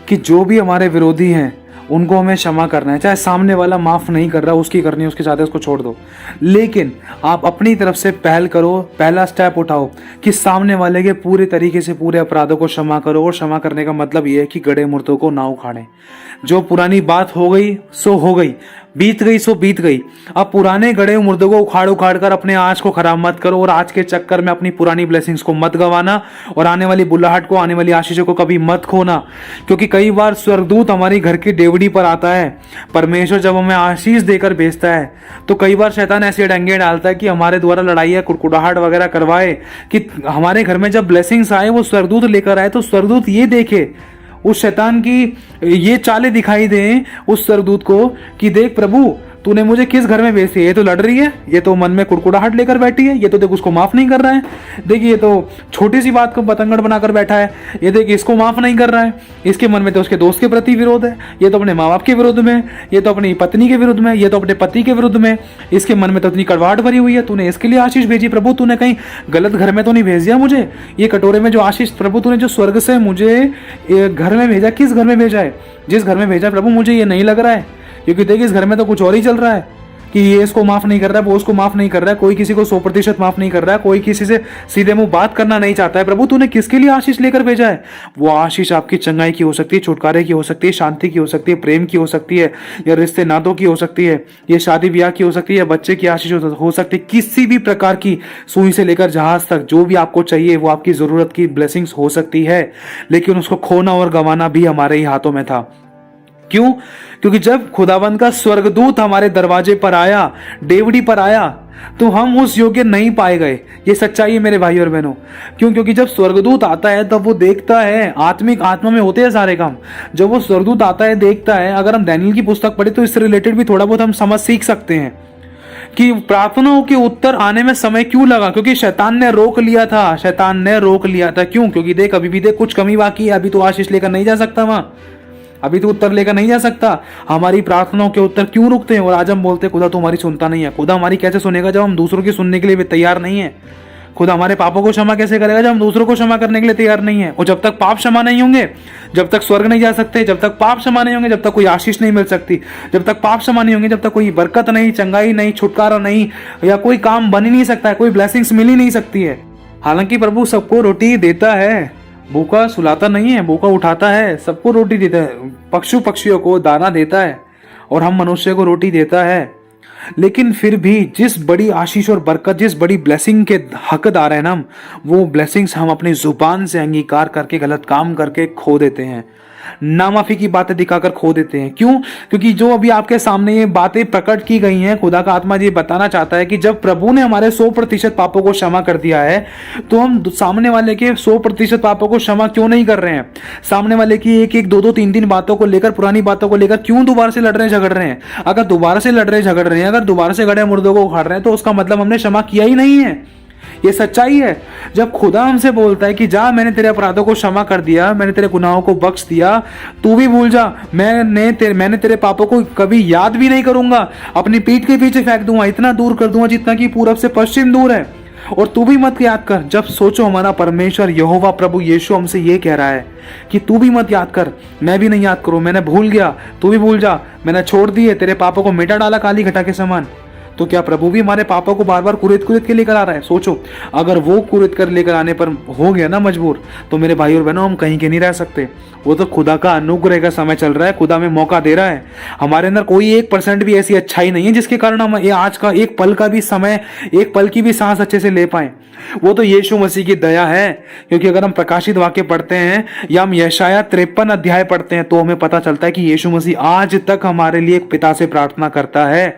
कि जो भी हमारे विरोधी हैं उनको हमें क्षमा करना है, चाहे सामने वाला माफ नहीं कर रहा, उसकी करनी है, उसके साथ है, उसको छोड़ दो, लेकिन आप अपनी तरफ से पहल करो, पहला स्टेप उठाओ कि सामने वाले के पूरे तरीके से पूरे अपराधों को क्षमा करो। और क्षमा करने का मतलब ये है कि गड़े मुर्दों को ना उखाड़े। जो पुरानी बात हो गई सो हो गई, बीत गई सो बीत गई। अब पुराने गड़े मुर्दों को उखाड़ उखाड़ कर अपने आज को खराब मत करो और आज के चक्कर में अपनी पुरानी ब्लेसिंग्स को मत गंवाना और आने वाली बुल्लाहट को, आने वाली आशीषों को कभी मत खोना। क्योंकि कई बार स्वर्गदूत हमारी घर की डेवड़ी पर आता है, परमेश्वर जब हमें आशीष देकर भेजता है तो कई बार शैतान ऐसे डंगे डालता है कि हमारे द्वारा लड़ाइयाँ कुड़कुड़ाहट वगैरह करवाए कि हमारे घर में जब ब्लेसिंग्स आए वो स्वर्गदूत लेकर आए तो स्वर्गदूत ये देखे, उस शैतान की ये चालें दिखाई दें उस स्वर्गदूत को कि देख प्रभु तूने मुझे किस घर में भेजी है, ये तो लड़ रही है, ये तो मन में कुड़कुड़ाहट लेकर बैठी है, ये तो देख उसको माफ नहीं कर रहा है, देख ये तो छोटी सी बात को बतंगड़ बनाकर बैठा है, ये देख इसको माफ नहीं कर रहा है, इसके मन में तो उसके दोस्त के प्रति विरोध है, ये तो अपने माँ बाप के विरुद्ध में, ये तो अपनी पत्नी के विरुद्ध में, ये तो अपने पति के विरुद्ध में, इसके मन में तो इतनी कड़वाहट भरी हुई है। तूने इसके लिए आशीष भेजी प्रभु, तूने कहीं गलत घर में तो नहीं भेज दिया मुझे? ये कटोरे में जो आशीष प्रभु तूने जो स्वर्ग से मुझे घर में भेजा, किस घर में भेजा है? जिस घर में भेजा प्रभु मुझे ये नहीं लग रहा है, क्योंकि देखिए इस घर में तो कुछ और ही चल रहा है कि ये इसको माफ नहीं कर रहा है, वो उसको माफ नहीं कर रहा है, कोई किसी को 100% माफ नहीं कर रहा है, कोई किसी से सीधे मुंह बात करना नहीं चाहता है। प्रभु तूने किसके लिए आशीष लेकर भेजा है? वो आशीष आपकी चंगाई की हो सकती है, छुटकारे की हो सकती है, शांति की हो सकती है, प्रेम की हो सकती है, या रिश्ते नातों की हो सकती है, ये शादी ब्याह की हो सकती है, बच्चे की आशीष हो सकती है। किसी भी प्रकार की सुई से लेकर जहाज तक जो भी आपको चाहिए वो आपकी जरूरत की ब्लेसिंग्स हो सकती है, लेकिन उसको खोना और गंवाना भी हमारे ही हाथों में था। क्यों? क्योंकि जब खुदावंद का स्वर्गदूत हमारे दरवाजे पर आया, डेवड़ी पर आया, तो हम उस योग्य नहीं पाए गए। ये सच्चाई है मेरे भाई और बहनों। क्यों? क्योंकि जब स्वर्गदूत आता है तब वो देखता है, आत्मिक आत्मा में होते हैं सारे काम। जब वो स्वर्गदूत आता है देखता है, अगर हम दानियेल की पुस्तक पढ़े तो इससे रिलेटेड भी थोड़ा बहुत हम समझ सीख सकते हैं कि प्रार्थनाओं के उत्तर आने में समय क्यों लगा। क्योंकि शैतान ने रोक लिया था, शैतान ने रोक लिया था। क्यों? क्योंकि देख अभी भी देख कुछ कमी बाकी है, अभी तो आशीष लेकर नहीं जा सकता वहां, अभी तो उत्तर लेकर नहीं जा सकता। हमारी प्रार्थनाओं के उत्तर क्यों रुकते हैं? और आज हम बोलते हैं खुदा तो हमारी सुनता नहीं है। खुदा हमारी कैसे सुनेगा जब हम दूसरों की सुनने के लिए भी तैयार नहीं है? खुदा हमारे पापों को क्षमा कैसे करेगा जब हम दूसरों को क्षमा करने के लिए तैयार नहीं है? और जब तक पाप क्षमा नहीं होंगे, जब तक स्वर्ग नहीं जा सकते, जब तक पाप क्षमा नहीं होंगे, जब तक कोई आशीष नहीं मिल सकती, जब तक पाप क्षमा नहीं होंगे, जब तक कोई बरकत नहीं, चंगाई नहीं, छुटकारा नहीं, या कोई काम बन ही नहीं सकता है, कोई ब्लेसिंग्स मिल ही नहीं सकती है। हालांकि प्रभु सबको रोटी देता है, भूखा सुलाता नहीं है, भूखा उठाता है, सबको रोटी देता है, पक्षियों को दाना देता है और हम मनुष्य को रोटी देता है। लेकिन फिर भी जिस बड़ी आशीष और बरकत, जिस बड़ी ब्लेसिंग के हकदार हैं हम, वो ब्लेसिंग्स हम अपनी जुबान से अंगीकार करके गलत काम करके खो देते हैं, नामाफी की बातें दिखाकर खो देते हैं। क्यों? क्योंकि जो अभी आपके सामने ये बातें प्रकट की गई हैं, खुदा का आत्मा ये बताना चाहता है कि जब प्रभु ने हमारे 100% पापों को क्षमा कर दिया है तो हम सामने वाले के 100% पापों को क्षमा क्यों नहीं कर रहे हैं? सामने वाले की एक एक दो दो तीन तीन बातों को लेकर, पुरानी बातों को लेकर क्यों दोबारा से लड़ रहे हैं, झगड़ रहे हैं? अगर दोबारा से लड़ रहे झगड़ रहे हैं, अगर दोबारा से गड़े मुर्दों को उखाड़ रहे हैं तो उसका मतलब हमने क्षमा किया ही नहीं है। ये सच्चाई है। जब खुदा हमसे बोलता है कि जा, मैंने तेरे अपराधों को क्षमा कर दिया, मैंने तेरे गुनाहों को बख्श दिया, तू भी भूल जा, मैंने तेरे पापों को कभी याद भी नहीं करूंगा, अपनी पीठ के पीछे फेंक दूंगा, इतना दूर कर दूंगा जितना कि पूरब से पश्चिम दूर है, और तू भी मत याद कर। जब सोचो हमारा परमेश्वर यहोवा प्रभु यीशु हमसे ये कह रहा है कि तू भी मत याद कर, मैं भी नहीं याद करूं, मैंने भूल गया, तू भी भूल जा, मैंने छोड़ दिए, तेरे पापों को मिटा डाला काली घटा के समान, तो क्या प्रभु भी हमारे पापों को बार बार कुरिद के लेकर आ रहा है? सोचो, अगर वो कुरिद कर लेकर आने पर हो गया ना मजबूर, तो मेरे भाई और बहनों हम कहीं के नहीं रह सकते। वो तो खुदा का अनुग्रह का समय चल रहा है, खुदा में मौका दे रहा है। हमारे अंदर कोई 1% भी ऐसी अच्छाई नहीं है जिसके कारण हम ये आज का एक पल का भी समय, एक पल की भी सांस अच्छे से ले पाए। वो तो यीशु मसीह की दया है। क्योंकि अगर हम प्रकाशित वाक्य पढ़ते हैं या हम यशाया 53 अध्याय पढ़ते हैं तो हमें पता चलता है कि यीशु मसीह आज तक हमारे लिए एक पिता से प्रार्थना करता है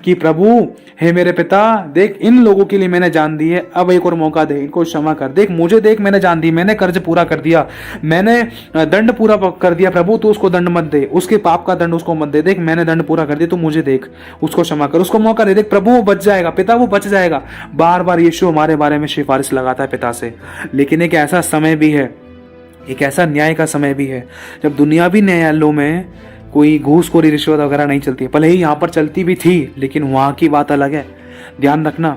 कि प्रभु हे मेरे पिता, देख इन लोगों के लिए मैंने जान दी है, अब एक और मौका दे, इनको क्षमा कर। देख मुझे देख, मैंने जान दी, मैंने कर्ज पूरा कर दिया, मैंने दंड पूरा कर दिया। प्रभु तू उसको दंड मत दे, उसके पाप का दंड उसको मत दे। देख मैंने दंड पूरा कर दिया, तू मुझे देख, उसको क्षमा कर, उसको मौका दे। देख प्रभु वो बच जाएगा, पिता वो बच जाएगा। बार बार यीशु हमारे बारे में सिफारिश लगाता है पिता से। लेकिन एक ऐसा समय भी है, एक ऐसा न्याय का समय भी है जब दुनियावी न्यायालयों में कोई घूसखोरी रिश्वत वगैरह नहीं चलती है। भले ही यहाँ पर चलती भी थी, लेकिन वहाँ की बात अलग है। ध्यान रखना,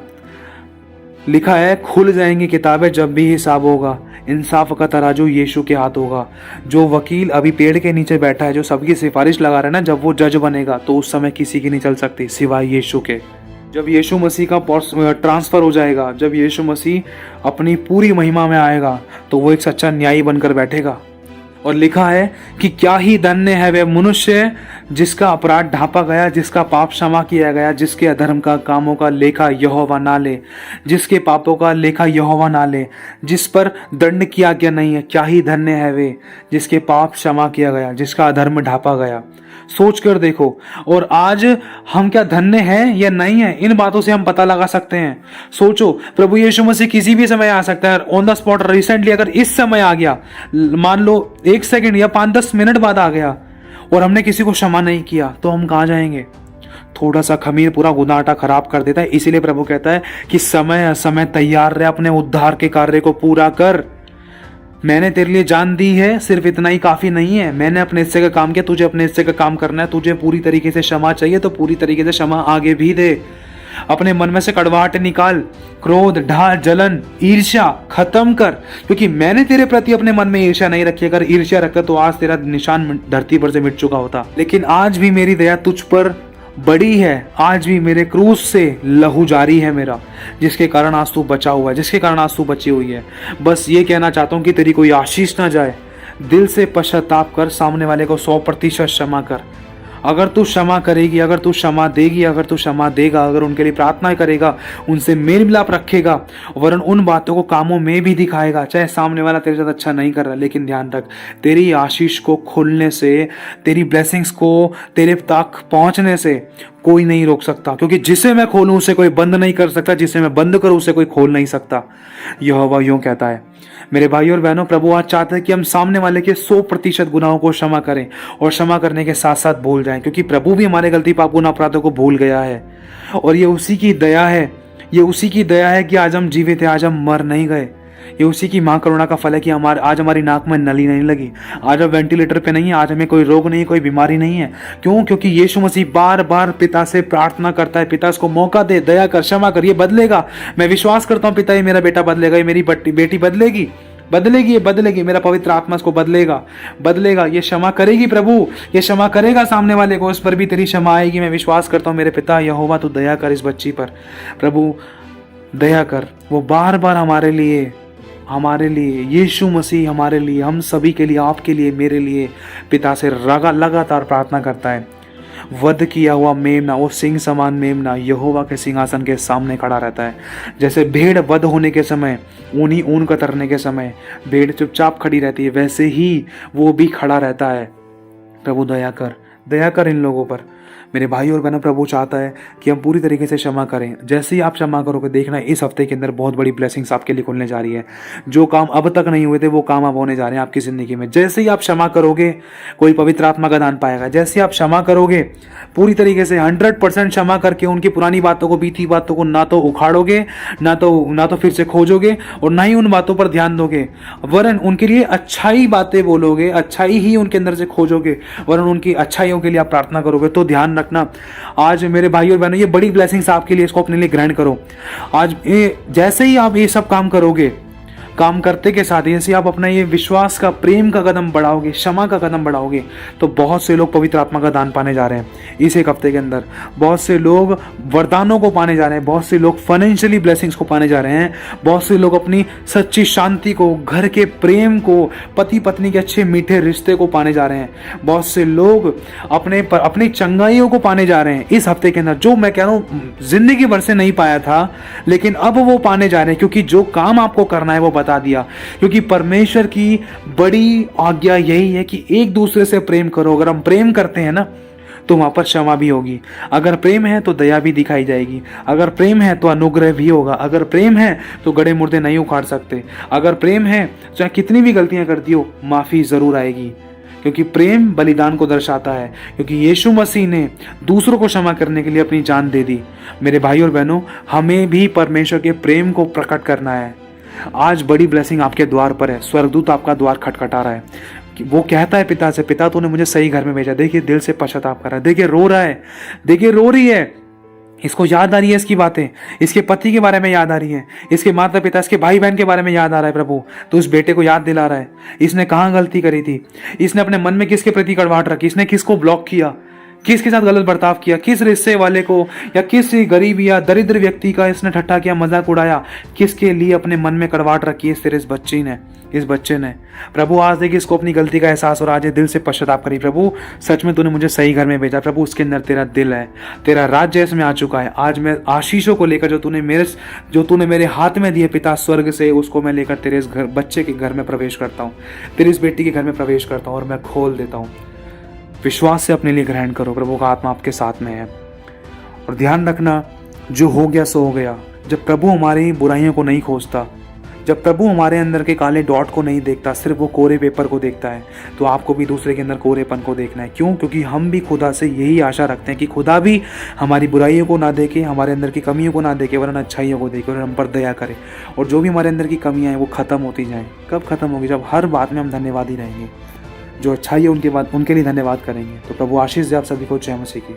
लिखा है खुल जाएंगी किताबें जब भी हिसाब होगा, इंसाफ का तराजू यीशु के हाथ होगा। जो वकील अभी पेड़ के नीचे बैठा है, जो सबकी सिफारिश लगा रहा है ना, जब वो जज बनेगा तो उस समय किसी की नहीं चल सकती सिवाय यीशु के। जब यीशु मसीह का ट्रांसफर हो जाएगा, जब यीशु मसीह अपनी पूरी महिमा में आएगा, तो वो एक सच्चा न्यायी बनकर बैठेगा। और लिखा है कि क्या ही धन्य है वे मनुष्य जिसका अपराध ढांपा गया, जिसका पाप क्षमा किया गया, जिसके अधर्म का कामों का लेखा यहोवा ना ले, जिसके पापों का लेखा यहोवा ना ले, जिस पर दंड किया गया नहीं है। क्या ही धन्य है वे जिसके पाप क्षमा किया गया, जिसका अधर्म ढांपा गया। सोच कर देखो। और आज हम क्या धन्य हैं या नहीं है, इन बातों से हम पता लगा सकते हैं। सोचो, प्रभु यीशु मसीह किसी भी समय आ सकता है, ऑन द स्पॉट। रिसेंटली अगर इस समय आ गया, मान लो 1 सेकंड या 5-10 मिनट बाद आ गया, और हमने किसी को क्षमा नहीं किया, तो हम कहाँ जाएंगे? थोड़ा सा खमीर पूरा गुना आटा खराब कर देता है। इसीलिए प्रभु कहता है कि समय असमय तैयार रहे, अपने उद्धार के कार्य को पूरा कर। मैंने तेरे लिए जान दी है, सिर्फ इतना ही काफी नहीं है। मैंने अपने हिस्से का काम किया, तुझे अपने हिस्से का काम करना है। तुझे पूरी तरीके से क्षमा चाहिए तो पूरी तरीके से क्षमा आगे भी दे। अपने मन में से कड़वाहट निकाल, क्रोध, ढाल, जलन, ईर्ष्या खत्म कर, क्योंकि मैंने तेरे प्रति अपने मन में ईर्ष्या नहीं रखी। अगर ईर्ष्या रखता तो आज तेरा निशान धरती पर से मिट चुका होता। लेकिन आज भी मेरी दया तुझ पर बड़ी है, आज भी मेरे क्रूस से लहू जारी है मेरा, जिसके कारण आज तू बचा हुआ है, जिसके कारण आज तू बची हुई है। बस ये कहना चाहता हूँ कि तेरी कोई आशीष ना जाए। दिल से पश्चाताप कर, सामने वाले को 100% क्षमा कर। अगर तू क्षमा करेगी, अगर तू क्षमा देगी, अगर तू क्षमा देगा, अगर उनके लिए प्रार्थना करेगा, उनसे मेल मिलाप रखेगा, वरन उन बातों को कामों में भी दिखाएगा, चाहे सामने वाला तेरे साथ अच्छा नहीं कर रहा। लेकिन ध्यान रख, तेरी आशीष को खुलने से, तेरी ब्लेसिंग्स को तेरे तक पहुंचने से कोई नहीं रोक सकता, क्योंकि जिसे मैं खोलूं उसे कोई बंद नहीं कर सकता, जिसे मैं बंद करूं उसे कोई खोल नहीं सकता। यहोवा यूं कहता है। मेरे भाई और बहनों, प्रभु आज चाहता है कि हम सामने वाले के 100% गुनाहों को क्षमा करें, और क्षमा करने के साथ साथ भूल जाएं, क्योंकि प्रभु भी हमारे गलती पाप गुनाह अपराधों को भूल गया है। और ये उसी की दया है, ये उसी की दया है कि आज हम जीवित हैं, आज हम मर नहीं गए। ये उसी की माँ करुणा का फल है कि आज हमारी नाक में नली नहीं लगी, आज हम वेंटिलेटर पे नहीं है, आज हमें कोई रोग नहीं, कोई बीमारी नहीं है। क्यों? क्योंकि यीशु मसीह बार बार पिता से प्रार्थना करता है, पिता इसको मौका दे, दया कर, क्षमा कर, ये बदलेगा। मैं विश्वास करता हूँ पिता, ये मेरा बेटा बदलेगा, ये मेरी बेटी बदलेगी, ये बदलेगी, मेरा पवित्र आत्मा इसको बदलेगा, ये क्षमा करेगी प्रभु, ये क्षमा करेगा सामने वाले को, इस पर भी तेरी क्षमा आएगी। मैं विश्वास करता हूँ मेरे पिता यहोवा, तू दया कर इस बच्ची पर, प्रभु दया कर। वो बार बार हमारे लिए यीशु मसीह हमारे लिए, हम सभी के लिए, आपके लिए, मेरे लिए पिता से लगातार प्रार्थना करता है। वध किया हुआ मेमना, वो सिंह समान मेमना यहोवा के सिंहासन के सामने खड़ा रहता है। जैसे भेड़ वध होने के समय, ऊन कतरने के समय भेड़ चुपचाप खड़ी रहती है, वैसे ही वो भी खड़ा रहता है। प्रभु दया कर इन लोगों पर। मेरे भाई और बहनों, प्रभु चाहता है कि हम पूरी तरीके से क्षमा करें। जैसे ही आप क्षमा करोगे, देखना इस हफ्ते के अंदर बहुत बड़ी ब्लेसिंग्स आपके लिए खुलने जा रही है। जो काम अब तक नहीं हुए थे वो काम अब होने जा रहे हैं आपकी ज़िंदगी में। जैसे ही आप क्षमा करोगे, कोई पवित्र आत्मा का दान पाएगा। जैसे ही आप क्षमा करोगे, पूरी तरीके से 100% क्षमा करके उनकी पुरानी बातों को, बीती बातों को ना तो उखाड़ोगे, ना तो फिर से खोजोगे, और ना ही उन बातों पर ध्यान दोगे, वरन उनके लिए अच्छाई बातें बोलोगे, अच्छाई ही उनके अंदर से खोजोगे, वरन उनकी अच्छाइयों के लिए आप प्रार्थना करोगे। तो ध्यान रखना, आज मेरे भाई और बहनों, ये बड़ी ब्लेसिंग्स आपके लिए, इसको अपने लिए ग्रहण करो। आज जैसे ही आप ये सब काम करोगे, काम करते के साथ जैसे आप अपना ये विश्वास का, प्रेम का कदम बढ़ाओगे, क्षमा का कदम बढ़ाओगे, तो बहुत से लोग पवित्र आत्मा का दान पाने जा रहे हैं इस एक हफ्ते के अंदर। बहुत से लोग वरदानों को पाने जा रहे हैं, बहुत से लोग फाइनेंशियली ब्लेसिंग्स को पाने जा रहे हैं, बहुत से लोग अपनी सच्ची शांति को, घर के प्रेम को, पति पत्नी के अच्छे मीठे रिश्ते को पाने जा रहे हैं। बहुत से लोग अपनी चंगाइयों को पाने जा रहे हैं इस हफ्ते के अंदर, जो मैं कह रहा हूँ जिंदगी भर से नहीं पाया था, लेकिन अब वो पाने जा रहे हैं, क्योंकि जो काम आपको करना है वो बता दिया। क्योंकि परमेश्वर की बड़ी आज्ञा यही है कि एक दूसरे से प्रेम करो। अगर हम प्रेम करते हैं ना, तो वहाँ पर क्षमा भी होगी। अगर प्रेम है तो दया भी दिखाई जाएगी। अगर प्रेम है तो अनुग्रह भी होगा। अगर प्रेम है तो गड़े मुर्दे नहीं उखाड़ सकते। अगर प्रेम है, चाहे कितनी भी गलतियां करती हो, माफ़ी ज़रूर आएगी, क्योंकि प्रेम बलिदान को दर्शाता है। क्योंकि यीशु मसीह ने दूसरों को क्षमा करने के लिए अपनी जान दे दी। मेरे भाई और बहनों, हमें भी परमेश्वर के प्रेम को प्रकट करना है। आज बड़ी ब्लेसिंग आपके द्वार पर है। स्वर्गदूत आपका द्वार खटखटा रहा है। वो कहता है पिता से, पिता तूने मुझे सही घर में भेजा। देखिए दिल से पश्चाताप कर रहा है, देखिए रो रहा है, देखिए रो रही है, इसको याद आ रही है इसकी बातें, इसके पति के बारे में याद आ रही है, इसके माता पिता, इसके भाई बहन के बारे में याद आ रहा है। प्रभु तो उस बेटे को याद दिला रहा है, इसने कहाँ गलती करी थी, इसने अपने मन में किसके प्रति कड़वाहट रखी, इसने किसको ब्लॉक किया, किसके साथ गलत बर्ताव किया, किस रिश्ते वाले को या किस गरीब या दरिद्र व्यक्ति का इसने ठट्ठा किया, मजाक उड़ाया, किसके लिए अपने मन में कड़वाहट रखी है इस बच्चे ने। प्रभु आज देखिए इसको अपनी गलती का एहसास और आज दिल से पश्चाताप करी। प्रभु सच में तूने मुझे सही घर में भेजा। प्रभु उसके अंदर तेरा दिल है, तेरा राज्य इसमें आ चुका है। आज मैं आशीषों को लेकर जो तूने मेरे हाथ में दिए पिता स्वर्ग से, उसको मैं लेकर तेरे इस बच्चे के घर में प्रवेश करता हूँ, तेरी इस बेटी के घर में प्रवेश करता हूँ और मैं खोल देता हूँ। विश्वास से अपने लिए ग्रहण करो। प्रभु का आत्मा आपके साथ में है। और ध्यान रखना, जो हो गया सो हो गया। जब प्रभु हमारी बुराइयों को नहीं खोजता, जब प्रभु हमारे अंदर के काले डॉट को नहीं देखता, सिर्फ वो कोरे पेपर को देखता है, तो आपको भी दूसरे के अंदर कोरेपन को देखना है। क्यों? क्योंकि हम भी खुदा से यही आशा रखते हैं कि खुदा भी हमारी बुराइयों को ना देखे, हमारे अंदर की कमियों को ना देखे, वरन अच्छाइयों को देखे और हम पर दया करे। और जो भी हमारे अंदर की कमियाँ हैं वो ख़त्म होती जाएँ। कब ख़त्म होगी? जब हर बात में हम धन्यवादी रहेंगे। जो अच्छाई है उनके लिए धन्यवाद करेंगे। तो प्रभु आशीष दे आप सभी को। जय मसीह की।